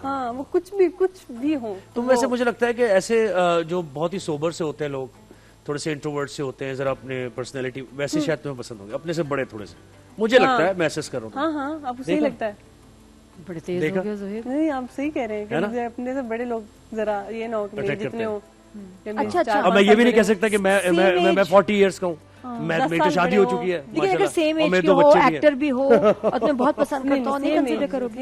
हाँ, वो कुछ भी हो। तुम वैसे मुझे लगता है कि ऐसे जो बहुत ही सोबर से होते हैं लोग, थोड़े से इंट्रोवर्ट से होते हैं, जरा अपने पर्सनैलिटी वैसे शायद तुम्हें पसंद होंगे, अपने से बड़े थोड़े से, मुझे लगता है, मैसेज कर रहा हूँ। हाँ, आपको सही लगता है। बड़े तेज हो गए ज़ोहिर। नहीं, आप सही कह रहे हैं कि मुझे अपने से बड़े लोग जरा ये ना हो कि मेरे जितने हो। अच्छा। अब मैं ये भी नहीं कह सकता कि मैं 40 इयर्स का हूँ, मेरी तो शादी हो चुकी है, लेकिन अगर सेम एज के हो, एक्टर भी हो और तुम्हें बहुत पसंद करता हो, नहीं कंसीडर करोगे?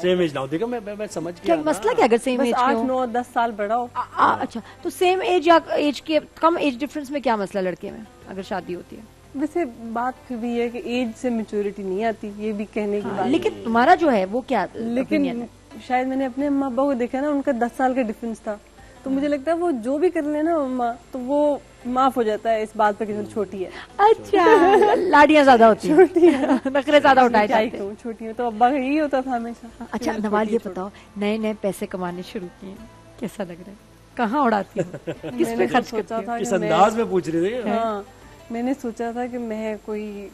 सेम एज ना हो। देखो मैं समझ गया। क्या मसला क्या अगर सेम एज के हो? 8-9-10 साल बड़ा हो। अच्छा, तो सेम एज या एज के कम एज डिफरेंस में क्या मसला लड़के में अगर शादी होती है? वैसे बात फिर भी है कि एज से मैच्योरिटी नहीं आती, ये भी कहने की बात। लेकिन तुम्हारा जो है वो क्या? लेकिन शायद मैंने अपने अम्मा अब्बा को देखा ना, उनका 10 साल का डिफरेंस था, तो मुझे लगता है वो जो भी कर लेना मम्मा, तो वो माफ हो जाता है इस बात पर कि छोटी है। अच्छा, लाड़ियाँ ज्यादा होती हैं, छोटी है, नखरे ज्यादा उठाए जाते हैं। छोटी है तो अब्बा का यही होता था हमेशा। अच्छा नवाल, ये बताओ, नए नए पैसे कमाने शुरू किए, कैसा लग रहा है? कहाँ उड़ाती हो? किस पे खर्च करती हो? इस अंदाज में पूछ रही थी। हाँ, मैंने सोचा था कि मैं कोई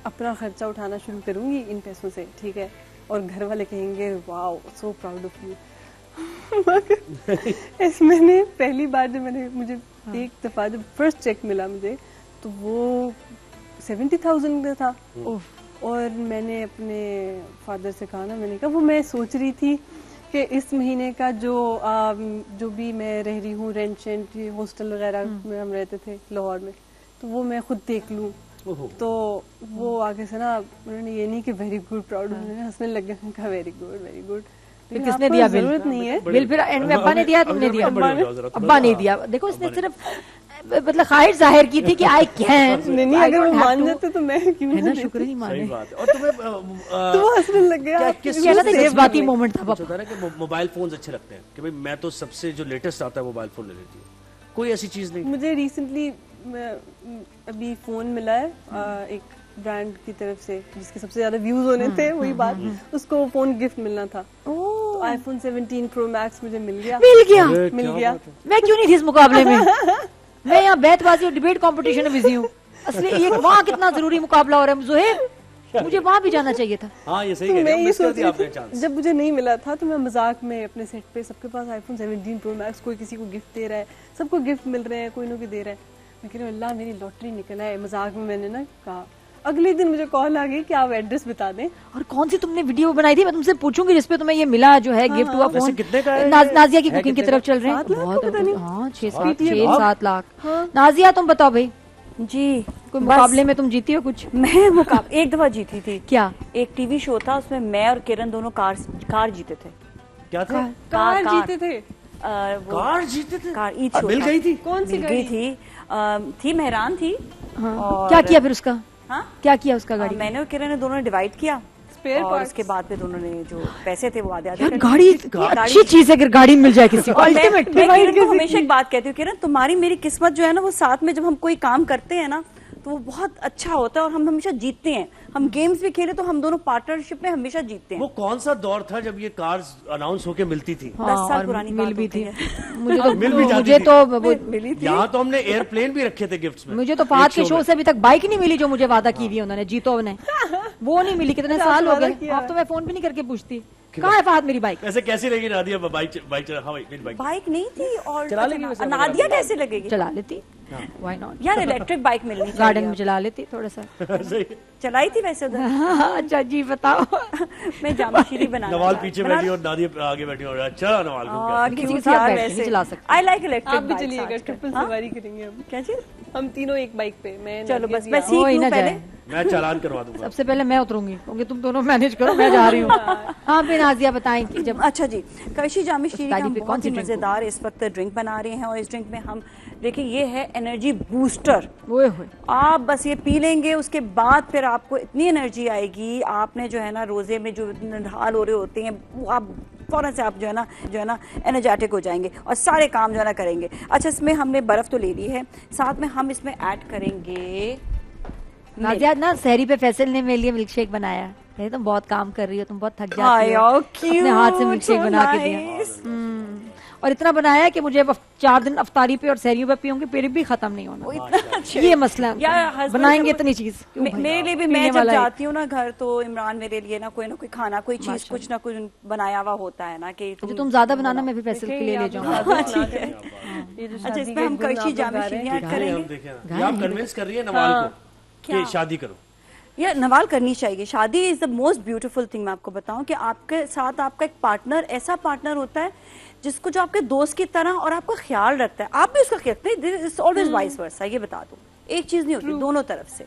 अपना खर्चा उठाना शुरू करूंगी इन पैसों से, ठीक है, और घर वाले कहेंगे wow so proud of you. मैंने पहली बार जब मुझे एक दफा जब फर्स्ट चेक मिला मुझे, तो वो 70,000 का था। और मैंने अपने फादर से कहा ना, मैंने कहा वो मैं सोच रही थी कि इस महीने का जो भी मैं रह रही हूँ, रेंट हॉस्टल वगैरह में हम रहते थे लाहौर में, तो वो मैं खुद देख लूँ। तो वो आगे से ना उन्होंने ये नहीं कि वेरी गुड प्राउड, उन्होंने हंसने लगे, कहा वेरी गुड वेरी गुड। फिर किसने दिया बिल? जरूरत नहीं है बिल। फिर एंड में अब्बा ने दिया, तुमने दिया? अब्बा नहीं दिया। देखो इसने सिर्फ मतलब ख्वाहिश जाहिर की थी कि आई कैन। नहीं, अगर वो मान जाते तो मैं क्यों ना शुक्र ही माने। और तुम्हें तो हंसने लग गया। जज्बाती मोमेंट था होता है कि मोबाइल फोन अच्छे लगते हैं कि भाई मैं तो सबसे जो लेटेस्ट आता है मोबाइल फोन ले लेती हूँ, कोई ऐसी चीज नहीं? मुझे रिसेंटली अभी फोन मिला है एक ब्रांड की तरफ से जिसके सबसे ज्यादा व्यूज होने थे, वही बात, उसको फोन गिफ्ट मिलना था। तो आईफोन 17 प्रो मैक्स मुझे मिल गया। मैं क्यों नहीं थी इस मुकाबले में? मैं यहाँ बैतबाजी और डिबेट कंपटीशन में बिजी हूँ। असली ये वहाँ कितना जरूरी मुकाबला हो रहा है ज़ोहिर, मुझे वहाँ भी जाना चाहिए था। हाँ, ये सही मैं ये सोच रही थी, जब मुझे नहीं मिला था तो मैं मजाक में अपने सेट पे सबके पास आईफोन 17 प्रो मैक्स, कोई किसी को गिफ्ट दे रहा है, सबको गिफ्ट मिल रहे हैं, कोई ना कोई दे रहा है। मैं कह रही हूँ अल्लाह मेरी लॉटरी निकला है, मजाक में मैंने ना कहा। अगले दिन मुझे कॉल आ गई कि आप एड्रेस बता दें। और कौन सी तुमने वीडियो बनाई थी? मैं तुमसे पूछूंगी जिसपे तुम्हें ये मिला जो है गिफ्ट हुआ फोन। कितने का है? नाजिया की कुकिंग की तरफ चल रहे हैं। बहुत, हाँ 6-7 लाख। नाजिया तुम बताओ भाई जी, कोई मुकाबले में तुम जीती हो कुछ? मैं एक दफा जीती थी। क्या? एक टीवी शो था, उसमें मैं और किरण दोनों कार जीते थे। क्या था? कार जीते थे? कार जीते थे? कार ईद शो मिल गई थी? कौन सी गई थी? थी मेहरान थी। क्या किया फिर उसका? हाँ? क्या किया उसका गाड़ी? मैंने और किरण ने दोनों ने डिवाइड किया, और उसके बाद में दोनों ने जो पैसे थे वो आधे गाड़ी अच्छी चीज है, अगर गाड़ी मिल जाए किसी को। अल्टीमेट। मैं किरण को हमेशा एक बात कहती हूँ, किरण तुम्हारी मेरी किस्मत जो है ना, वो साथ में जब हम कोई काम करते हैं ना तो वो बहुत अच्छा होता है और हम हमेशा जीतते हैं। हम गेम्स भी खेले तो हम दोनों पार्टनरशिप में हमेशा जीतते हैं। वो कौन सा दौर था जब ये कार्स अनाउंस होके मिलती थी? 10 साल पुरानी मिल भी थी। मुझे तो यहाँ तो हमने एयरप्लेन भी रखे थे गिफ्ट्स में। मुझे तो फहद के शो से अभी तक बाइक नहीं मिली जो मुझे वादा की हुई है उन्होंने, जीतो ने वो नहीं मिली। कितने साल हो गए, अब तो मैं फोन भी नहीं करके पूछती कहाँ है फहद मेरी बाइक। ऐसे कैसी लगी नादिया बाइक चला? हाँ बाइक नहीं थी और चला लेगी नादिया कैसे लगेगी? चला लेती, व्हाई नॉट यार, इलेक्ट्रिक बाइक मिलनी चाहिए। गार्डन में चला लेती थोड़ा सा। चलाई थी वैसे उधर। अच्छा जी बताओ। मैं जामशीरी बना, नवाल पीछे बैठी और नादिया आगे बैठी और अच्छा नवाल किसी के साथ बैठ नहीं चला सकते। I like electric. आप भी चलिएगा, ट्रिपल सवारी करेंगे हम। क्या चीज? हम तीनों एक बाइक पे। मैं चलो बस मैं सीख लूं पहले। मैं चालान करवा दूंगा। सबसे पहले मैं उतरूंगी क्योंकि तुम दोनों मैनेज करो, मैं जा रही हूँ। हाँ फिर नाजिया बताएं कि जब अच्छा जी, कविशी जामशीरी का बहुत ही मजेदार इस वक्त ड्रिंक बना रहे हैं और इस ड्रिंक में हम देखिए ये है एनर्जी बूस्टर। आप बस ये पी लेंगे, उसके बाद फिर आपको इतनी एनर्जी आएगी। आपने जो है ना रोजे में जो हाल हो रहे होते हैं वो आप फौरन से आप जो है ना एनर्जेटिक हो जाएंगे और सारे काम जो है ना करेंगे। अच्छा, इसमें हमने बर्फ तो ले ली है, साथ में हम इसमें ऐड करेंगे नाजिया ना सहरी पे फैसल ने मेरे लिए मिल्क शेक बनाया है। तुम बहुत काम कर रही हो, तुम बहुत थक जाती हो, अपने हाथ से मिल्क शेक बना के दिया। और इतना बनाया है कि मुझे अब 4 दिन अफ्तारी पे और सहरियों पे पीऊंगी फिर भी खत्म नहीं होना। ये मसला है, बनाएंगे इतनी चीज। मेरे लिए भी, मैं जब जाती हूँ ना घर, तो इमरान मेरे लिए ना कोई खाना, कोई चीज कुछ ना कुछ बनाया हुआ होता है ना कि तुम ज्यादा बनाना, मैं भी फैसल के लिए ले जाऊंगा। ठीक है। अच्छा, इस पे हम कड़छी जामे शीरी ऐड करेंगे। आप कन्विंस कर रही है नवाल को कि शादी करो। ये नवाल करनी चाहिए। शादी is the most beautiful thing. मैं आपको बताऊं कि आपके साथ आपका एक पार्टनर, ऐसा पार्टनर होता है जिसको जो आपके दोस्त की तरह और आपका ख्याल रखता है, आप भी उसका ख्याल रखते हैं। It's always vice versa. ये बता दो, एक चीज नहीं होती, दोनों तरफ से।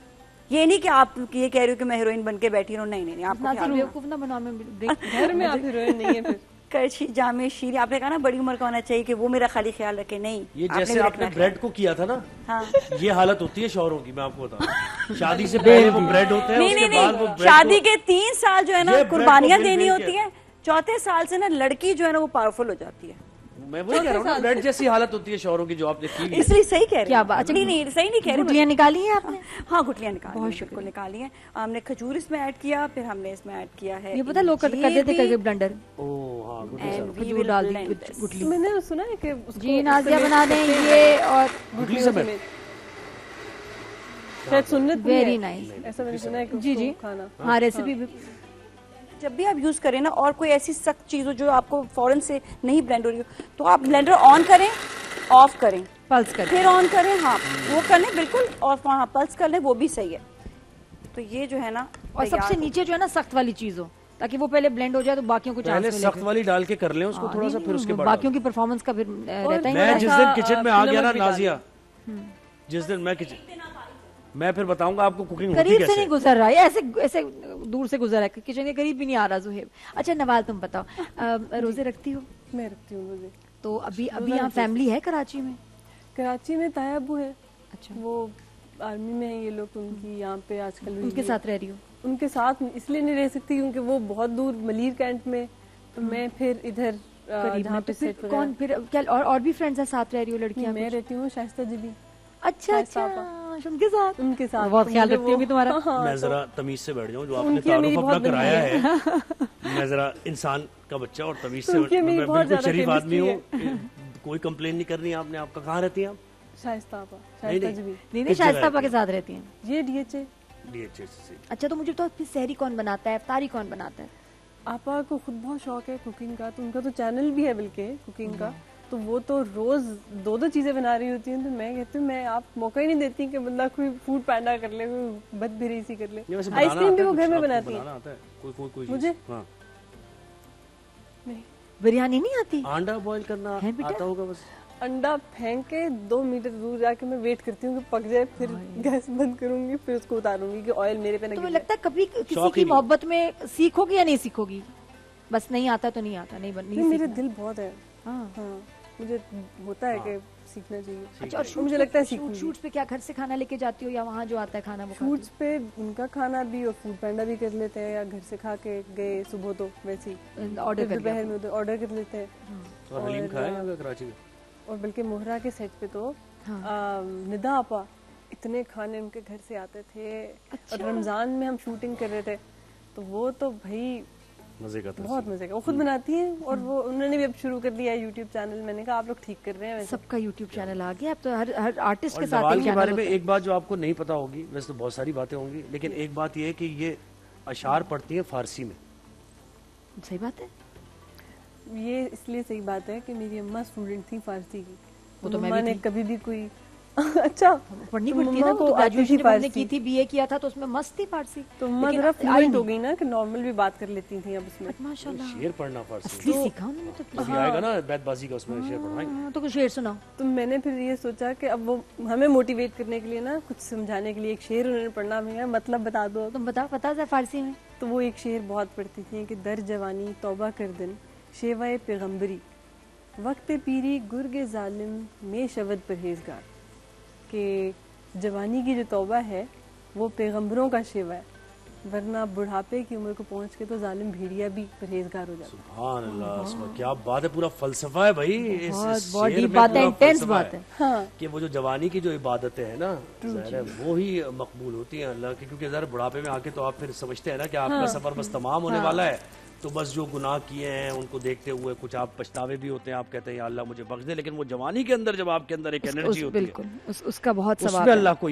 ये नहीं कि आप ये कह रहे हो कि मैं हीरोइन बन के बैठी रहूं, नहीं नहीं नहीं, आपको बेवकूफ ना बनाओ, घर में आप हीरोइन नहीं है। फिर कड़छी जामे शीरी, आपने कहा ना बड़ी उम्र का होना चाहिए कि वो मेरा खाली ख्याल रखे, नहीं। ये जैसे आपने ब्रेड को किया था ना, हाँ। ये हालत होती है शौहरों की, मैं आपको बताऊं। शादी से पहले वो ब्रेड होते हैं, नहीं उसके नहीं बाद वो नहीं, ब्रेड शादी के 3 साल जो है ना ये कुर्बानियां ब्रेड को देनी बिल होती है। 4थे साल से ना लड़की जो है ना वो पावरफुल हो जाती है। मैं वही कह रहा हूँ ना, ब्रेड जैसी हालत होती है शौहरों की जो आपने की है। इसलिए सही कह रहे क्या हैं। बात? नहीं नहीं, सही नहीं कह रहे। गुठलियां निकाली है आपने? हाँ, गुठलियां निकाली, बिल्कुल निकाली है। हमने खजूर इसमें ऐड किया, फिर हमने इसमें ऐड किया है, ये पता लोग कर देते करके ब्लेंडर, ओह हाँ, खजूर डाल दी गुठली। मैंने सुना है कि जी नाजिया बना दें ये, और गुठली समेत। शायद सुन्नत भी वेरी है। नाइस। ऐसा मैंने सुना है कि जी जी, उसको खाना। हाँ रेसिपी भी। जब भी आप यूज करें ना, और कोई ऐसी सख्त चीज हो जो आपको फौरन से नहीं ब्लेंड हो रही हो, तो आप ब्लेंडर ऑन करें, ऑफ करें, पल्स करें, फिर ऑन करें। हाँ, वो कर लें बिल्कुल, और वहाँ पल्स कर लें, वो भी सही है। तो ये जो है ना, और सबसे नीचे जो है ना सख्त वाली चीज हो, ताकि वो पहले ब्लेंड हो जाए तो बाकियों को चांस पहले मिले। सख्त वाली डाल के कर लें उसको थोड़ा सा, फिर उसके बाद बाकियों की परफॉर्मेंस का फिर रहता ही मैं नहीं। जिस दिन किचन में आ गया ना नाजिया, जिस दिन मैं किचन, मैं फिर बताऊंगा आपको कुकिंग होती करीब से कैसे। नहीं गुजर रहा है, ऐसे ऐसे दूर से गुजर रहा है, किचन के करीब भी नहीं आ रहा जुहेब। अच्छा नवाल, तुम बताओ, रोजे रखती हो? मैं रखती हूँ रोजे। तो अभी यहाँ फैमिली है कराची में? कराची में ताया अबू है। अच्छा, वो आर्मी में है ये लोग, तो उनकी यहाँ पे आजकल उनके साथ रह रही हो? उनके साथ इसलिए नहीं रह सकती क्योंकि वो बहुत दूर मलीर कैंट में, तो मैं फिर इधर करीब जहाँ में। पे तो फिर सेट कौन फिर क्या, और भी फ्रेंड्स हैं साथ रह रही हो लड़कियां? मैं रहती हूँ शाइस्ता जी भी। अच्छा अच्छा, उनके साथ उनके साथ बहुत ख्याल रखती होगी तुम्हारा। मैं जरा तमीज से बैठ जाऊं, जो आपने उनकी मेरी तारुफ अपना बहुत कराया है। मैं जरा इंसान का बच्चा और तमीज से, उनकी मेरी मैं बहुत बिल्कुल ज्यादा शरीफ आदमी chemistry हूँ, कोई कंप्लेन नहीं करनी है आपने। आपका कहाँ रहती हैं आप? शाइस्ता आपा, शाइस्ता जी भी। नहीं शाइस्ता आपा के साथ रहती हैं ये डीएचए। अच्छा, तो मुझे तो फिर सहरी कौन बनाता है, इफ्तारी कौन बनाता है? आपा को खुद बहुत शौक है कुकिंग का, तो उनका तो चैनल भी है बल्कि कुकिंग का, तो वो तो रोज 2-2 चीजें बना रही होती हैं। तो मैं कहती हूँ, मैं आप मौका ही नहीं देती कि बंदा कोई फूड पैंडा कर ले, कोई बद सी कर ले। आइसक्रीम भी वो घर में बनाती है। मुझे नहीं, बिरयानी नहीं आती? अंडा बॉईल करना आता होगा बस। अंडा फेंक के 2 मीटर दूर जाके मैं वेट करती हूँ कि पक जाए, फिर गैस बंद करूंगी, फिर उसको उतारूंगी कि ऑयल मेरे पे ना गिरे। तुम्हें लगता है कभी किसी की मोहब्बत में सीखोगी या नहीं सीखोगी? बस नहीं आता तो नहीं आता, नहीं मेरे दिल बहुत है। हाँ, मुझे होता है कि सीखना चाहिए। अच्छा, और मुझे लगता है सीखूंगी। शूट्स पे क्या घर से खाना लेके जाती हो या वहाँ जो आता है खाना वो? शूट्स पे उनका खाना भी और फूड पैंडा भी कर लेते हैं, या घर से खा के गए सुबह तो वैसे ही ऑर्डर कर दोपहर में ऑर्डर कर लेते हैं। और हलीम खाया कराची में? और बल्कि मोहरा के सेट पे तो निदा आपा इतने खाने उनके घर से आते थे। और रमजान में हम शूटिंग कर रहे थे, तो वो तो भाई मजे का था, बहुत मजे का। वो खुद बनाती हैं, और वो उन्होंने भी अब शुरू कर दिया है यूट्यूब चैनल। मैंने कहा आप लोग ठीक कर रहे हैं। सबका यूट्यूब चैनल आ गया अब तो, हर आर्टिस्ट के और साथ नवाल एक के बारे चैनल में होता है। एक बात जो आपको नहीं पता होगी, वैसे तो बहुत सारी बातें होंगी, लेकिन एक बात ये है कि ये अशार पढ़ती है फारसी में। सही बात है, ये इसलिए सही बात है कि मेरी अम्मा स्टूडेंट थी फारसी की। वो तो मम्मा ने कभी भी कोई अच्छा पढ़नी तो पड़ती है ना, मम्मा वो को तो आती ग्रेजुएशन थी जब हमने फारसी। की थी, बीए किया था, तो उसमें मस्त थी फारसी। तो मम्मा लेकिन जरा आई फ्लुएंट नहीं। हो गई ना कि नॉर्मल भी बात कर लेती थी अब उसमें। माशाल्लाह, शेर पढ़ना फारसी असली सीखा उन्होंने तो फिर। अभी आएगा ना बैतबाजी का, उसमें शेर पढ़वाएंगे। हाँ, तो कुछ शेर सुनाओ। तो मैंने फिर ये सोचा कि अब वो हमें मोटिवेट करने के लिए ना, कुछ समझाने के लिए एक शेर उन्होंने पढ़ना, मैं मतलब बता दो। तुम बताओ, पता है फारसी में? तो वो एक शेर बहुत पढ़ती थी कि दर जवानी तौबा कर दिन शेवाए पैगम्बरी, वक्त पीरी गुर्गे जालिम में शवद परहेजगार। कि जवानी की जो तौबा है वो पैगम्बरों का शेवा है, वरना बुढ़ापे की उम्र को पहुंच के तो जालिम भेड़िया भी परहेजगार हो जाता है। सुभान अल्लाह, सुभान, क्या बात है, पूरा फलसफा है भाई, इस बहुत शेर डीप में बात है, पूरा इंटेंस फलसफा बात है। हाँ कि वो जो जवानी की जो इबादतें हैं ना ज़ाहिर है वो ही मकबूल होती हैं अल्लाह की, क्योंकि ज़रा बुढ़ापे में आके तो आप फिर समझते हैं ना कि आपका सफर बस तमाम होने वाला है, तो बस जो गुनाह किए हैं उनको देखते हुए कुछ आप पछतावे भी होते हैं, आप कहते हैं या अल्लाह मुझे बख्श दे, लेकिन वो जवानी के अंदर जब आपके अंदर एक एनर्जी होती है बिल्कुल उसका बहुत उसमें सवाब है। अल्लाह को